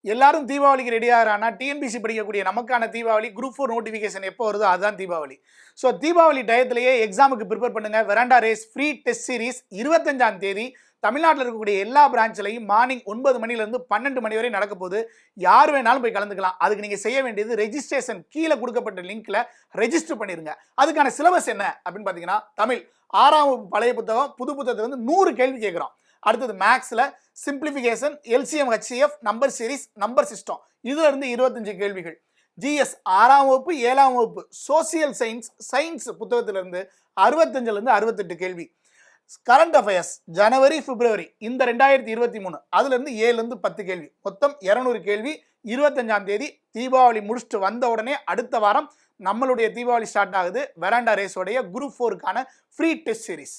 எல்லாரும் தீபாவளிக்கு ready ஆகிறானா TNPSC படிக்கக்கூடிய நமக்கான தீபாவளி குரூப் 4 நோட்டிஃபிகேஷன் எப்போ வருதோ அதுதான் தீபாவளி. ஸோ தீபாவளி டயத்திலேயே எக்ஸாமுக்கு ப்ரிப்பேர் பண்ணுங்க. Veranda Race free test series 25ஆம் தேதி தமிழ்நாட்டில் இருக்கக்கூடிய எல்லா பிரான்ச்லையும் மார்னிங் 9 மணிலேருந்து 12 மணி வரை நடக்க போது. யார் வேணாலும் போய் கலந்துக்கலாம். அதுக்கு நீங்கள் செய்ய வேண்டியது ரெஜிஸ்ட்ரேஷன் கீழே கொடுக்கப்பட்ட லிங்க்ல ரெஜிஸ்டர் பண்ணிருங்க. அதுக்கான சிலபஸ் என்ன அப்படின்னு பார்த்தீங்கன்னா, தமிழ் 6ஆம் வகுப்பு பழைய புத்தகம், புது புத்தகத்திலிருந்து 100 கேள்வி கேட்குறோம். அடுத்தது மேக்ஸில் simplification, LCM, HCF, number series, number system, இதுல இருந்து 25 கேள்விகள். ஜிஎஸ் 6ஆம் வகுப்பு 7ஆம் வகுப்பு சோசியல் சயின்ஸ் புத்தகத்திலிருந்து 65லேருந்து 68 கேள்வி. கரண்ட் அஃபேர்ஸ் ஜனவரி பிப்ரவரி இந்த 2023 அதுல இருந்து 7லேருந்து 10 கேள்வி. மொத்தம் 200 கேள்வி. 25ஆம் தேதி தீபாவளி முடிச்சுட்டு வந்த உடனே அடுத்த வாரம் நம்மளுடைய தீபாவளி ஸ்டார்ட் ஆகுது. வெராண்டா ரேஸோடைய குரூப் 4க்கான ஃப்ரீ டெஸ்ட் சீரிஸ்.